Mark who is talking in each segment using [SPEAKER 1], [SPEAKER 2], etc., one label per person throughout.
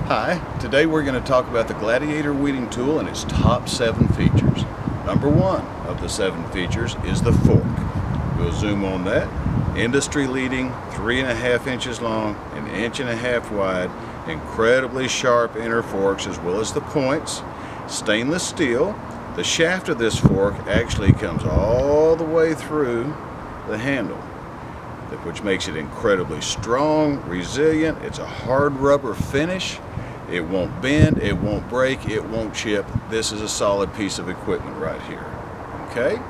[SPEAKER 1] Hi, today we're going to talk about the Gladiator weeding tool and its top 7 features. Number 1 of the 7 features is the fork. We'll zoom on that. Industry leading, 3.5 inches long, 1.5 inches wide, incredibly sharp inner forks as well as the points. Stainless steel. The shaft of this fork actually comes all the way through the handle, which makes it incredibly strong, resilient. It's a hard rubber finish. It won't bend, it won't break, it won't chip. This is a solid piece of equipment right here. Okay?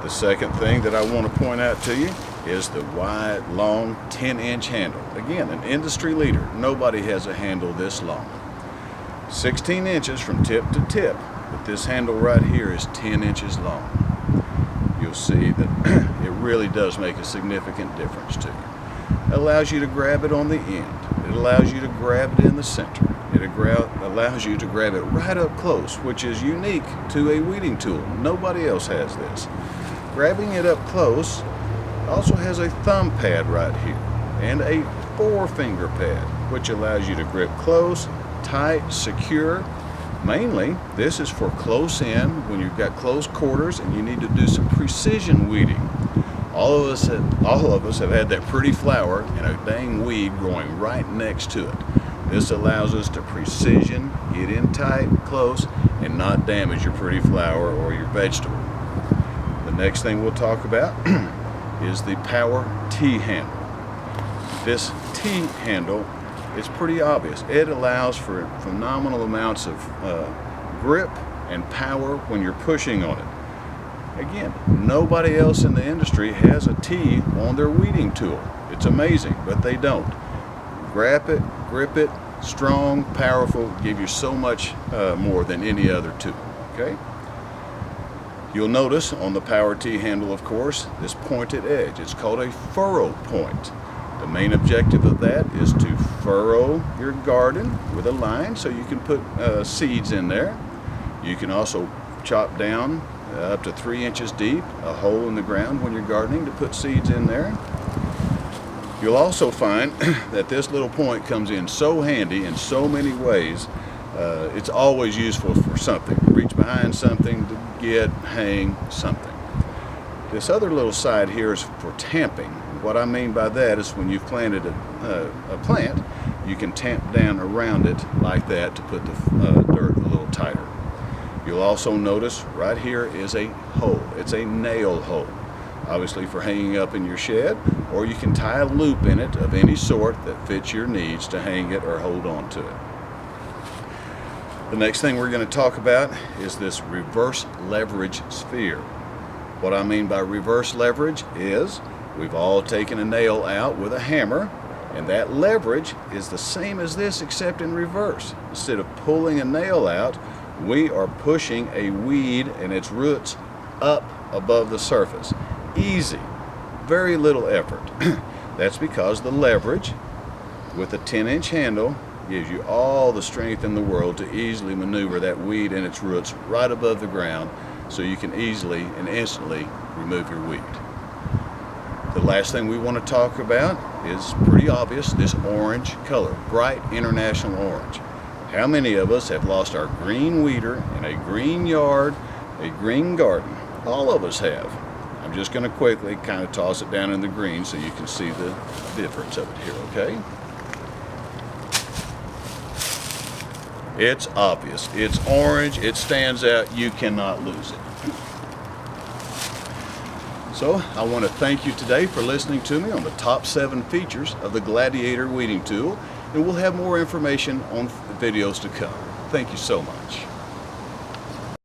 [SPEAKER 1] The second thing that I want to point out to you is the wide, long 10-inch handle. Again, an industry leader. Nobody has a handle this long. 16 inches from tip to tip, but this handle right here is 10 inches long. You'll see that it really does make a significant difference to you. It allows you to grab it on the end. It allows you to grab it in the center. It allows you to grab it right up close, which is unique to a weeding tool. Nobody else has this. Grabbing it up close also has a thumb pad right here and a forefinger pad, which allows you to grip close, tight, secure. Mainly, this is for close in when you've got close quarters and you need to do some precision weeding. All of us have had that pretty flower and a dang weed growing right next to it. This allows us to precision, get in tight, close, and not damage your pretty flower or your vegetable. The next thing we'll talk about is the power T-handle. This T-handle is pretty obvious. It allows for phenomenal amounts of grip and power when you're pushing on it. Again, nobody else in the industry has a T on their weeding tool. It's amazing, but they don't. Grab it, grip it, strong, powerful, give you so much more than any other tool. Okay? You'll notice on the Power T handle, of course, this pointed edge. It's called a furrow point. The main objective of that is to furrow your garden with a line so you can put seeds in there. You can also chop down up to 3 inches deep, a hole in the ground when you're gardening to put seeds in there. You'll also find that this little point comes in so handy in so many ways. It's always useful for something. Reach behind something, to get, hang something. This other little side here is for tamping. What I mean by that is when you've planted a plant, you can tamp down around it like that to put the dirt a little tighter. You'll also notice right here is a hole. It's a nail hole, obviously for hanging up in your shed, or you can tie a loop in it of any sort that fits your needs to hang it or hold on to it. The next thing we're going to talk about is this reverse leverage sphere. What I mean by reverse leverage is we've all taken a nail out with a hammer, and that leverage is the same as this except in reverse. Instead of pulling a nail out, we are pushing a weed and its roots up above the surface. Easy, very little effort. That's because the leverage with a 10-inch handle gives you all the strength in the world to easily maneuver that weed and its roots right above the ground so you can easily and instantly remove your weed. The last thing we want to talk about is pretty obvious, this orange color, bright international orange. How many of us have lost our green weeder in a green yard, a green garden? All of us have. I'm just going to quickly kind of toss it down in the green so you can see the difference of it here, okay? It's obvious. It's orange. It stands out. You cannot lose it. So I want to thank you today for listening to me on the top 7 features of the Gladiator weeding tool, and we'll have more information on videos to come. Thank you so much.